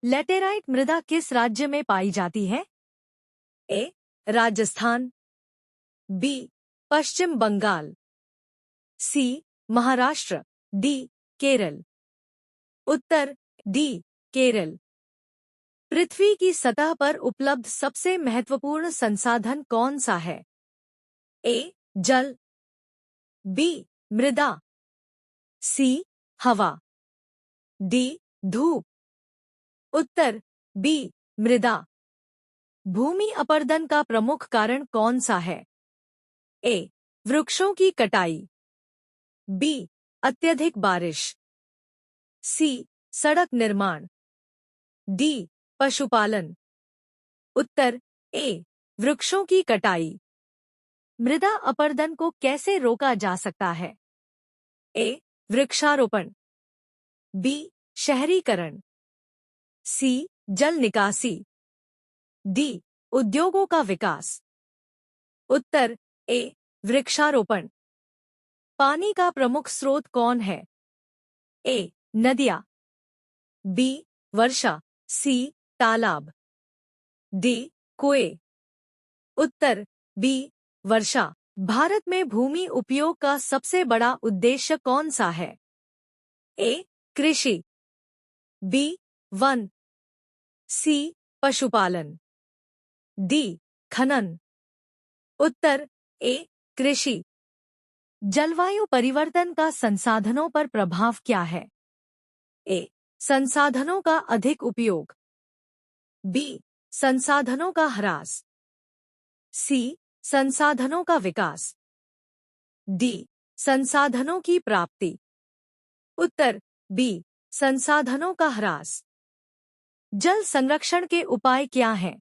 Laterite मृदा किस राज्य में पाई जाती है? ए. राजस्थान, बी. पश्चिम बंगाल, सी. महाराष्ट्र, डी. केरल। उत्तर डी. केरल। पृथ्वी की सतह पर उपलब्ध सबसे महत्वपूर्ण संसाधन कौन सा है? ए. जल, बी. मृदा, सी. हवा, डी. धूप। उत्तर बी. मृदा। भूमि अपरदन का प्रमुख कारण कौन सा है? ए. वृक्षों की कटाई, बी. अत्यधिक बारिश, सी. सड़क निर्माण, डी. पशुपालन। उत्तर ए. वृक्षों की कटाई। मृदा अपरदन को कैसे रोका जा सकता है? ए. वृक्षारोपण, बी. शहरीकरण, सी. जल निकासी, डी. उद्योगों का विकास। उत्तर ए. वृक्षारोपण। पानी का प्रमुख स्रोत कौन है? ए. नदियां, बी. वर्षा, सी. तालाब, डी. कुएं। उत्तर बी. वर्षा। भारत में भूमि उपयोग का सबसे बड़ा उद्देश्य कौन सा है? ए. कृषि, बी. वन, सी. पशुपालन, डी. खनन। उत्तर ए. कृषि। जलवायु परिवर्तन का संसाधनों पर प्रभाव क्या है? ए. संसाधनों का अधिक उपयोग, बी. संसाधनों का ह्रास, सी. संसाधनों का विकास, डी. संसाधनों की प्राप्ति। उत्तर बी. संसाधनों का ह्रास। जल संरक्षण के उपाय क्या हैं?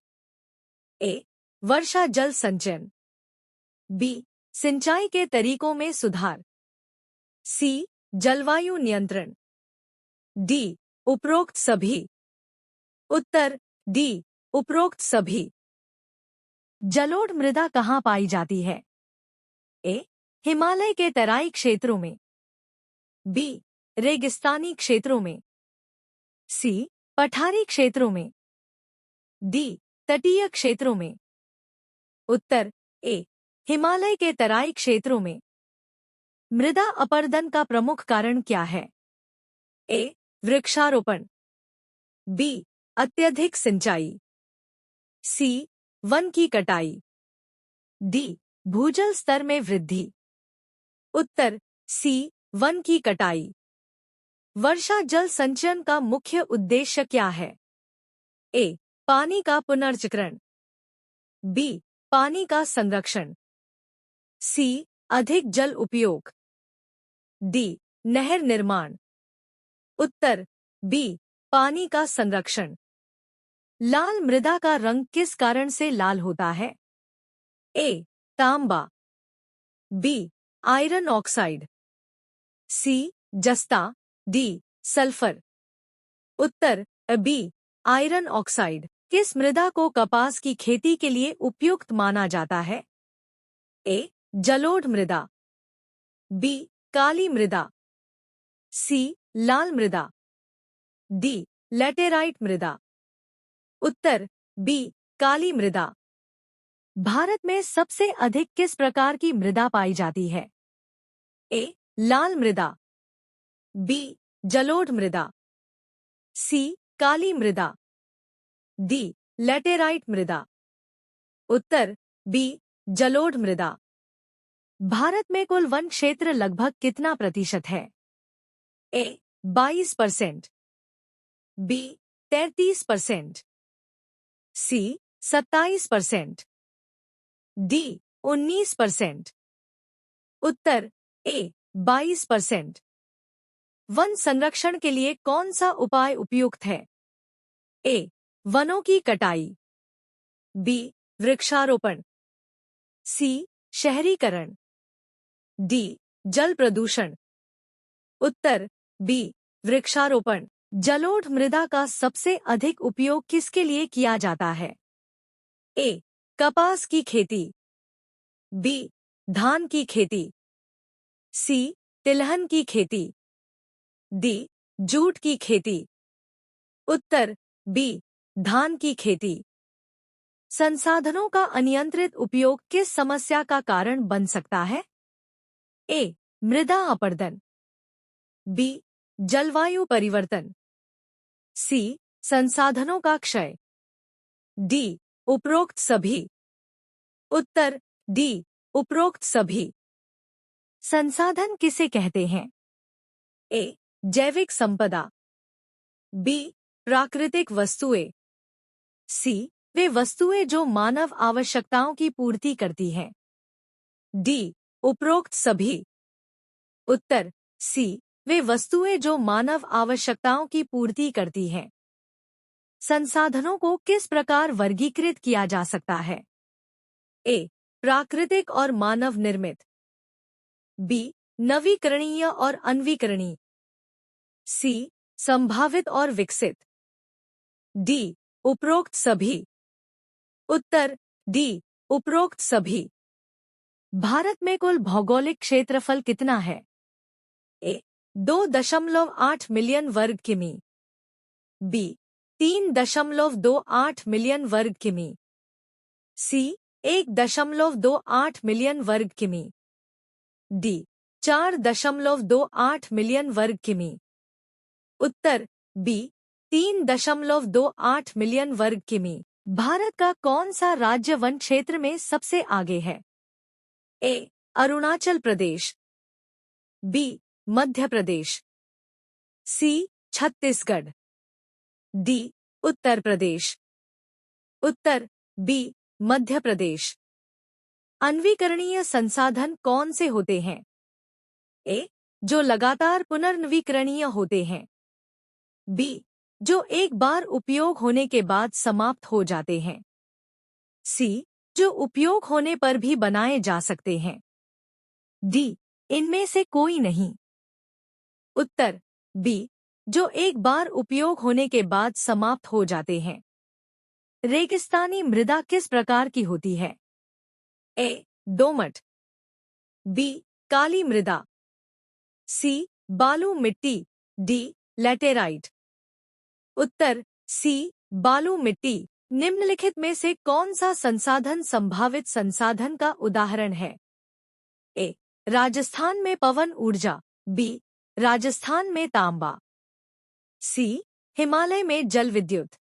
ए. वर्षा जल संचयन, बी. सिंचाई के तरीकों में सुधार, सी. जलवायु नियंत्रण, डी. उपरोक्त सभी। उत्तर डी. उपरोक्त सभी। जलोढ़ मृदा कहाँ पाई जाती है? ए. हिमालय के तराई क्षेत्रों में, बी. रेगिस्तानी क्षेत्रों में, सी. पठारी क्षेत्रों में, डी. तटीय क्षेत्रों में। उत्तर ए. हिमालय के तराई क्षेत्रों में। मृदा अपरदन का प्रमुख कारण क्या है? ए. वृक्षारोपण, बी. अत्यधिक सिंचाई, सी. वन की कटाई, डी. भूजल स्तर में वृद्धि। उत्तर सी. वन की कटाई। वर्षा जल संचयन का मुख्य उद्देश्य क्या है? ए. पानी का पुनर्चक्रण, बी. पानी का संरक्षण, सी. अधिक जल उपयोग, डी. नहर निर्माण। उत्तर बी. पानी का संरक्षण। लाल मृदा का रंग किस कारण से लाल होता है? ए. तांबा, बी. आयरन ऑक्साइड, सी. जस्ता, डी. सल्फर। उत्तर बी. Iron oxide. किस मृदा को कपास की खेती के लिए उपयुक्त माना जाता है? ए. जलोढ़ मृदा, बी. काली मृदा, सी. लाल मृदा, डी. लेटेराइट मृदा। उत्तर बी. काली मृदा। भारत में सबसे अधिक किस प्रकार की मृदा पाई जाती है? ए. लाल मृदा, बी. जलोढ़ मृदा, सी. काली मृदा, डी. लेटेराइट मृदा। उत्तर बी. जलोढ़ मृदा। भारत में कुल वन क्षेत्र लगभग कितना प्रतिशत है? ए. 22%, बी. 33%, सी. 27%, डी. 19%। उत्तर ए. 22%। वन संरक्षण के लिए कौन सा उपाय उपयुक्त है? ए. वनों की कटाई, बी. वृक्षारोपण, सी. शहरीकरण, डी. जल प्रदूषण। उत्तर बी. वृक्षारोपण। जलोढ़ मृदा का सबसे अधिक उपयोग किसके लिए किया जाता है? ए. कपास की खेती, बी. धान की खेती, सी. तिलहन की खेती, डी. जूट की खेती। उत्तर बी धान की खेती। संसाधनों का अनियंत्रित उपयोग किस समस्या का कारण बन सकता है? ए मृदा अपरदन, बी जलवायु परिवर्तन, सी संसाधनों का क्षय, डी उपरोक्त सभी। उत्तर डी उपरोक्त सभी। संसाधन किसे कहते हैं? ए जैविक संपदा, बी प्राकृतिक वस्तुएं, सी वे वस्तुएं जो मानव आवश्यकताओं की पूर्ति करती हैं, डी उपरोक्त सभी। उत्तर सी वे वस्तुएं जो मानव आवश्यकताओं की पूर्ति करती हैं। संसाधनों को किस प्रकार वर्गीकृत किया जा सकता है? ए प्राकृतिक और मानव निर्मित, बी नवीकरणीय और अनवीकरणीय, सी संभावित और विकसित, डी उपरोक्त सभी। उत्तर डी उपरोक्त सभी। भारत में कुल भौगोलिक क्षेत्रफल कितना है? ए 2.8 मिलियन वर्ग किमी, बी 3.28 मिलियन वर्ग किमी, सी 1.28 मिलियन वर्ग किमी, डी 4.28 मिलियन वर्ग किमी। उत्तर बी 3.28 मिलियन वर्ग किमी। भारत का कौन सा राज्य वन क्षेत्र में सबसे आगे है? ए अरुणाचल प्रदेश, बी मध्य प्रदेश, सी छत्तीसगढ़, डी उत्तर प्रदेश। उत्तर बी मध्य प्रदेश। अनवीकरणीय संसाधन कौन से होते हैं? ए जो लगातार पुनर्नवीकरणीय होते हैं, बी जो एक बार उपयोग होने के बाद समाप्त हो जाते हैं, सी जो उपयोग होने पर भी बनाए जा सकते हैं, डी इनमें से कोई नहीं। उत्तर बी जो एक बार उपयोग होने के बाद समाप्त हो जाते हैं। रेगिस्तानी मृदा किस प्रकार की होती है? ए दोमट, बी काली मृदा, सी बालू मिट्टी, डी लैटेराइट। उत्तर सी बालू मिट्टी। निम्नलिखित में से कौन सा संसाधन संभावित संसाधन का उदाहरण है? ए राजस्थान में पवन ऊर्जा, बी राजस्थान में तांबा, सी हिमालय में जल विद्युत,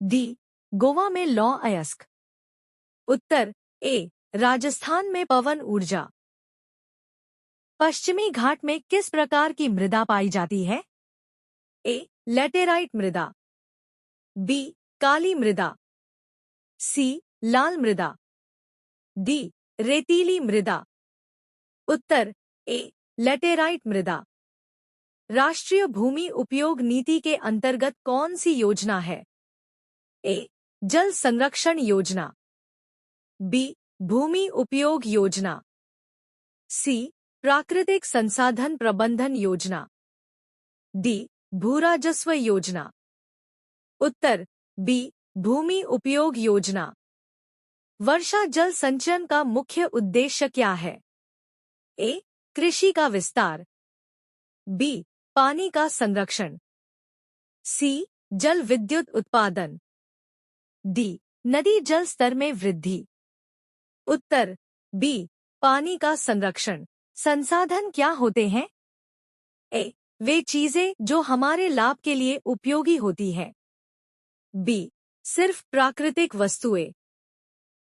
डी गोवा में लौह अयस्क। उत्तर ए राजस्थान में पवन ऊर्जा। पश्चिमी घाट में किस प्रकार की मृदा पाई जाती है? ए लैटेराइट मृदा, बी काली मृदा, सी लाल मृदा, डी रेतीली मृदा। उत्तर ए लैटेराइट मृदा। राष्ट्रीय भूमि उपयोग नीति के अंतर्गत कौन सी योजना है? ए जल संरक्षण योजना, बी भूमि उपयोग योजना, सी प्राकृतिक संसाधन प्रबंधन योजना, डी भूराजस्व योजना। उत्तर बी भूमि उपयोग योजना। वर्षा जल संचयन का मुख्य उद्देश्य क्या है? ए कृषि का विस्तार, बी पानी का संरक्षण, सी जल विद्युत उत्पादन, डी नदी जल स्तर में वृद्धि। उत्तर बी पानी का संरक्षण। संसाधन क्या होते हैं? ए वे चीजें जो हमारे लाभ के लिए उपयोगी होती हैं, बी सिर्फ प्राकृतिक वस्तुएं,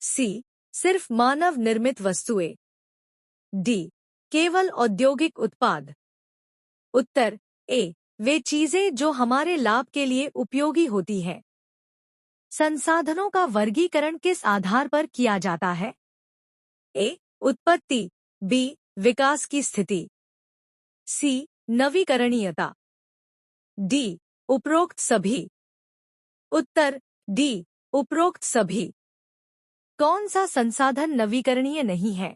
सी सिर्फ मानव निर्मित वस्तुएं, डी केवल औद्योगिक उत्पाद। उत्तर ए वे चीजें जो हमारे लाभ के लिए उपयोगी होती हैं। संसाधनों का वर्गीकरण किस आधार पर किया जाता है? ए उत्पत्ति, बी विकास की स्थिति, सी नवीकरणीयता, डी उपरोक्त सभी। उत्तर डी उपरोक्त सभी। कौन सा संसाधन नवीकरणीय नहीं है?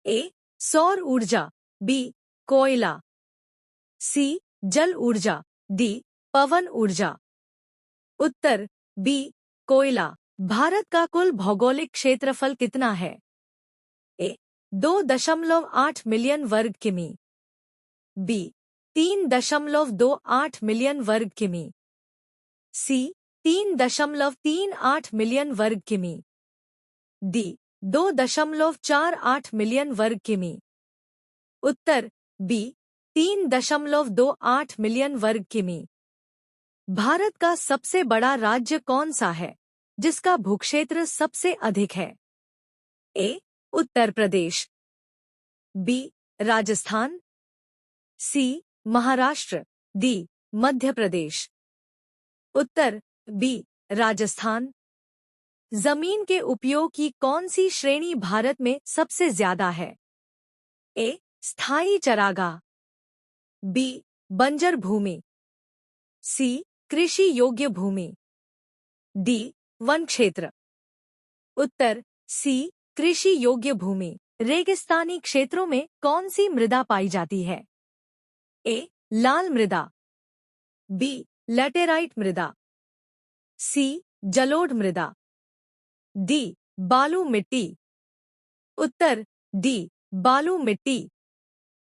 ए सौर ऊर्जा, बी कोयला, सी जल ऊर्जा, डी पवन ऊर्जा। उत्तर बी कोयला। भारत का कुल भौगोलिक क्षेत्रफल कितना है? ए 2.8 मिलियन वर्ग किमी, बी 3.28 मिलियन वर्ग किमी, सी 3.38 मिलियन वर्ग किमी। डी 2.48 मिलियन वर्ग किमी। उत्तर बी 3.28 मिलियन वर्ग किमी। भारत का सबसे बड़ा राज्य कौन सा है जिसका भूक्षेत्र सबसे अधिक है? ए उत्तर प्रदेश, बी राजस्थान, सी महाराष्ट्र, डी मध्य प्रदेश। उत्तर बी राजस्थान। जमीन के उपयोग की कौन सी श्रेणी भारत में सबसे ज्यादा है? ए स्थायी चरागाह, बी बंजर भूमि, सी कृषि योग्य भूमि, डी वन क्षेत्र। उत्तर सी कृषि योग्य भूमि। रेगिस्तानी क्षेत्रों में कौन सी मृदा पाई जाती है? ए लाल मृदा, बी लैटेराइट मृदा, सी जलोढ़ मृदा, डी बालू मिट्टी। उत्तर डी बालू मिट्टी।